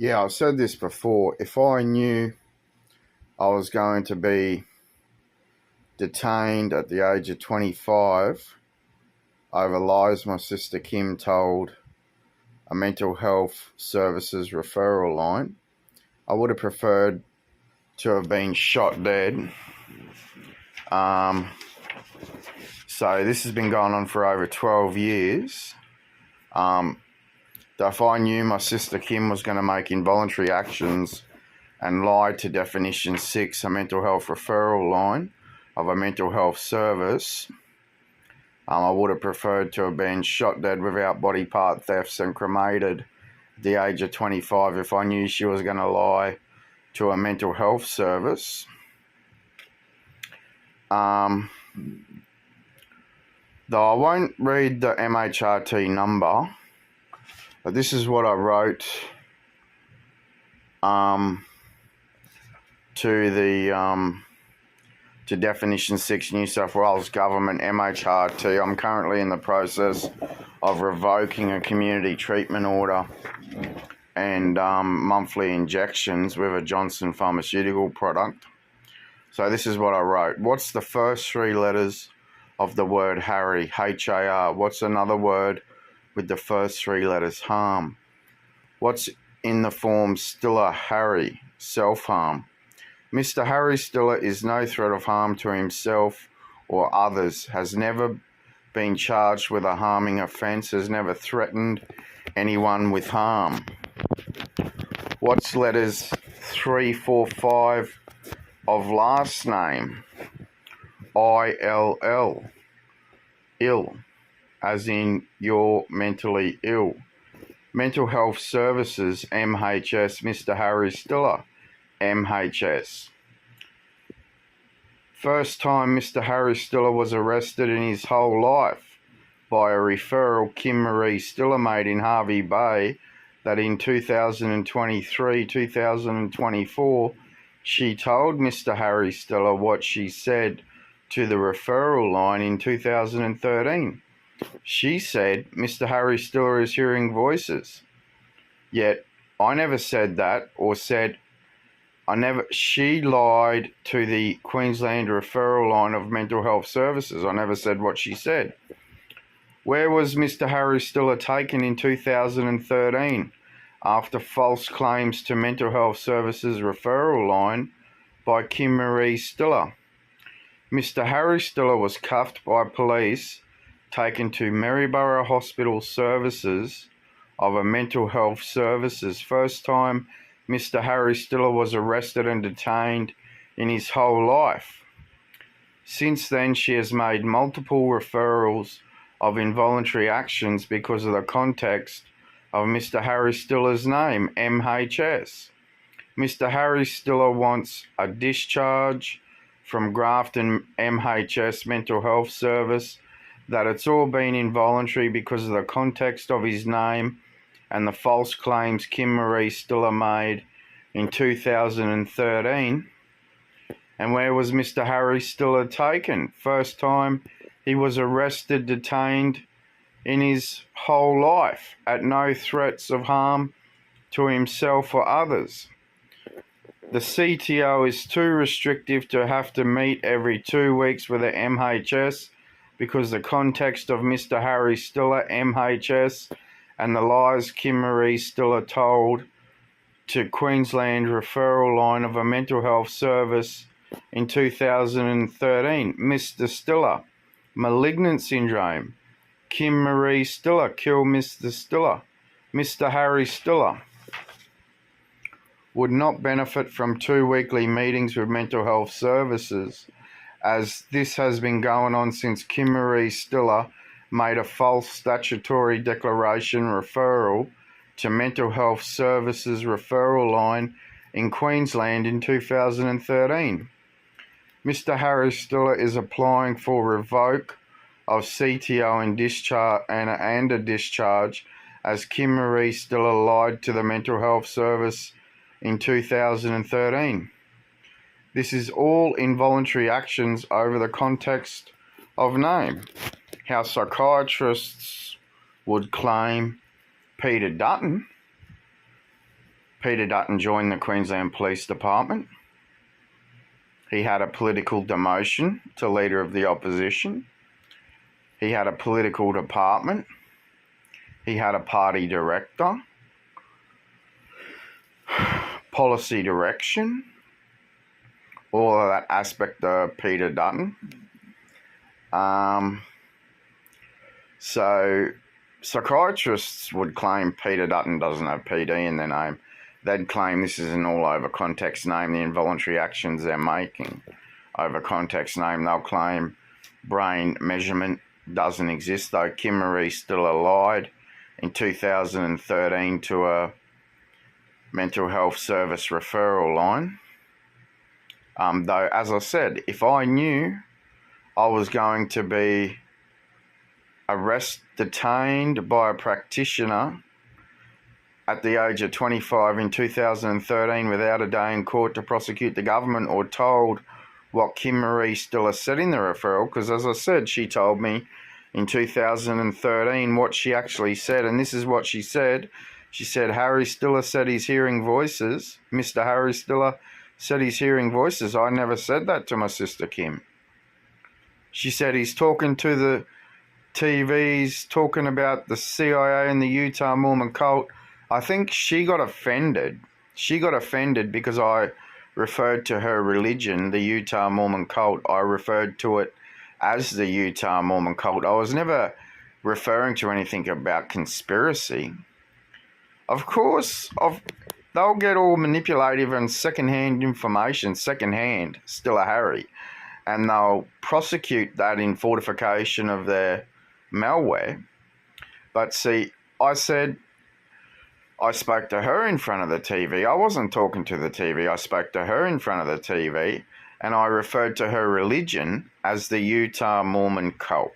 Yeah, I've said this before. If I knew I was going to be detained at the age of 25 over lies my sister Kim told a mental health services referral line, I would have preferred to have been shot dead. So this has been going on for over 12 years. If I knew my sister Kim was going to make involuntary actions and lie to Definition 6, a mental health referral line of a mental health service, I would have preferred to have been shot dead without body part thefts and cremated at the age of 25 if I knew she was going to lie to a mental health service. Though I won't read the MHRT number, but this is what I wrote to Definition 6 New South Wales Government MHRT. I'm currently in the process of revoking a community treatment order and monthly injections with a Johnson pharmaceutical product. So this is what I wrote. What's the first three letters of the word Harry? H-A-R. What's another word with the first three letters? Harm. What's in the form Stiller Harry? Self-harm. Mr Harry Stiller is no threat of harm to himself or others, has never been charged with a harming offence, has never threatened anyone with harm. What's letters 3, 4, 5 of last name? I-L-L. Ill, as in you're mentally ill. Mental Health Services, MHS, Mr Harry Stiller MHS. First time Mr Harry Stiller was arrested in his whole life by a referral Kim Marie Stiller made in Hervey Bay that in 2023-2024 she told Mr Harry Stiller what she said to the referral line in 2013. She said Mr Harry Stiller is hearing voices. Yet I never said that or said she lied to the Queensland referral line of mental health services. I never said what she said. Where was Mr Harry Stiller taken in 2013 after false claims to mental health services referral line by Kim Marie Stiller? Mr Harry Stiller was cuffed by police, taken to Maryborough Hospital Services of a mental health services. First time Mr Harry Stiller was arrested and detained in his whole life. Since then, she has made multiple referrals of involuntary actions because of the context of Mr Harry Stiller's name, MHS. Mr Harry Stiller wants a discharge from Grafton MHS Mental Health Service, that it's all been involuntary because of the context of his name and the false claims Kim Marie Stiller made in 2013. And where was Mr Harry Stiller taken? First time he was arrested, detained in his whole life at no threats of harm to himself or others. The CTO is too restrictive to have to meet every 2 weeks with the MHS because the context of Mr Harry Stiller MHS and the lies Kim Marie Stiller told to Queensland referral line of a mental health service in 2013. Mr Stiller, malignant syndrome. Kim Marie Stiller, kill Mr Stiller. Mr Harry Stiller would not benefit from 2 weekly meetings with mental health services, as this has been going on since Kim Marie Stiller made a false statutory declaration referral to mental health services referral line in Queensland in 2013. Mr Harry Stiller is applying for revoke of CTO and discharge and a discharge as Kim Marie Stiller lied to the mental health service in 2013. This is all involuntary actions over the context of name. How psychiatrists would claim Peter Dutton Peter Dutton joined the Queensland Police Department. He had a political demotion to Leader of the Opposition. He had a political department. He had a party director, policy direction, all of that aspect of Peter Dutton. So psychiatrists would claim Peter Dutton doesn't have PD in their name. They'd claim this is an all-over context name, the involuntary actions they're making. Over context name, they'll claim brain measurement doesn't exist, though Kim Marie Stiller lied in 2013 to a mental health service referral line. Though, as I said, if I knew I was going to be detained by a practitioner at the age of 25 in 2013 without a day in court to prosecute the government, or told what Kim Marie Stiller said in the referral, because as I said, she told me in 2013 what she actually said, and this is what she said. She said, Harry Stiller said he's hearing voices. Mr. Harry Stiller said he's hearing voices. I never said that to my sister Kim. She said he's talking to the TVs, talking about the CIA and the Utah Mormon cult. I think she got offended. She got offended because I referred to her religion, the Utah Mormon cult. I referred to it as the Utah Mormon cult. I was never referring to anything about conspiracy. Of course, they'll get all manipulative and second-hand information, Stiller Harry, and they'll prosecute that in fortification of their malware. But see, I said I spoke to her in front of the TV. I wasn't talking to the TV. I spoke to her in front of the TV, and I referred to her religion as the Utah Mormon cult,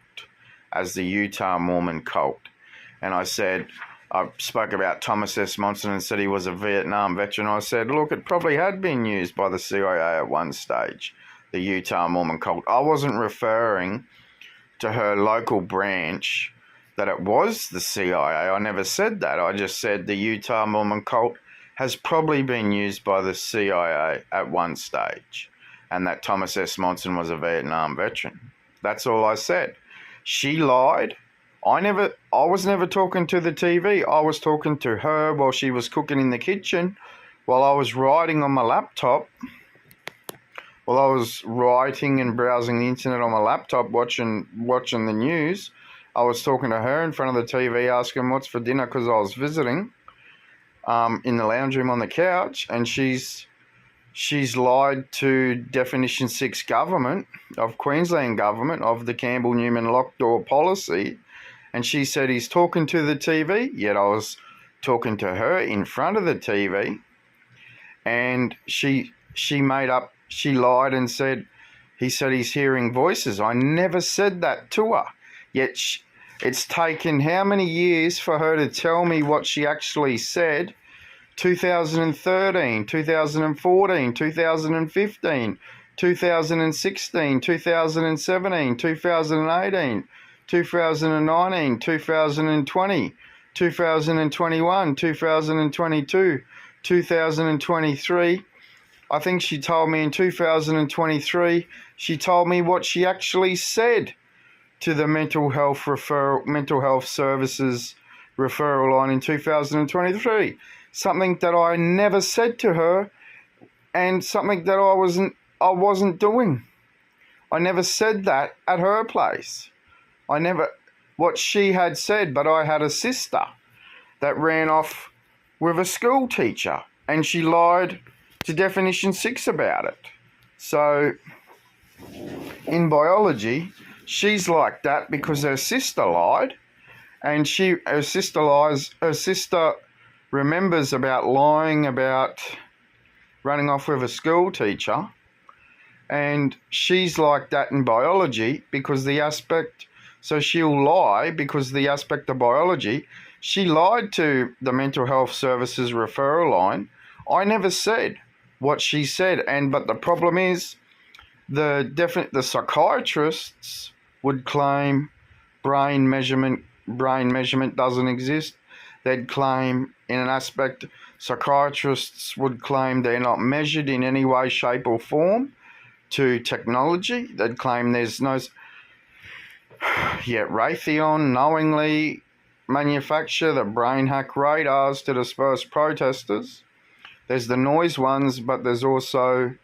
And I said, I spoke about Thomas S. Monson and said he was a Vietnam veteran. I said, look, it probably had been used by the CIA at one stage, the Utah Mormon cult. I wasn't referring to her local branch that it was the CIA. I never said that. I just said the Utah Mormon cult has probably been used by the CIA at one stage, and that Thomas S. Monson was a Vietnam veteran. That's all I said. She lied. I was never talking to the TV. I was talking to her while she was cooking in the kitchen, while I was writing on my laptop, while I was writing and browsing the internet on my laptop, watching the news. I was talking to her in front of the TV, asking what's for dinner, because I was visiting in the lounge room on the couch, and she's lied to Definition 6 government of Queensland government of the Campbell-Newman locked door policy. And she said he's talking to the TV, yet I was talking to her in front of the TV. And she lied and said, he said he's hearing voices. I never said that to her. Yet it's taken how many years for her to tell me what she actually said? 2013, 2014, 2015, 2016, 2017, 2018, 2019, 2020, 2021, 2022, 2023. I think she told me in 2023, she told me what she actually said to the mental health services referral line in 2023. Something that I never said to her, and something that I wasn't doing. I never said that at her place. What she had said, but I had a sister that ran off with a school teacher, and she lied to Definition 6 about it. So, in biology, she's like that because her sister lied, and her sister remembers about lying about running off with a school teacher, and she's like that in biology because so she'll lie because the aspect of biology. She lied to the mental health services referral line. I never said what she said, but the problem is the psychiatrists would claim brain measurement doesn't exist. They'd claim in an aspect Psychiatrists would claim they're not measured in any way, shape or form to technology. They'd claim there's no... Yet Raytheon knowingly manufacture the brain hack radars to disperse protesters. There's the noise ones, but there's also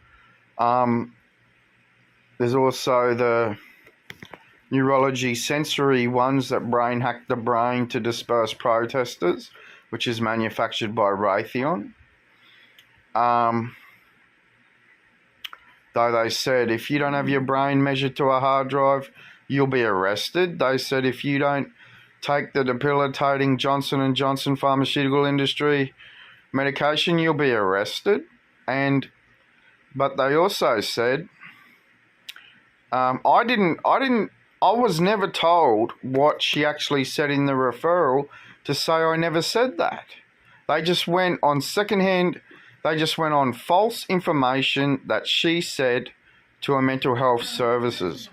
the neurology sensory ones that brain hack the brain to disperse protesters, which is manufactured by Raytheon. Though they said if you don't have your brain measured to a hard drive, you'll be arrested. They said if you don't take the debilitating Johnson & Johnson pharmaceutical industry medication, you'll be arrested. But they also said, I was never told what she actually said in the referral to say I never said that. They just went on false information that she said to a mental health services.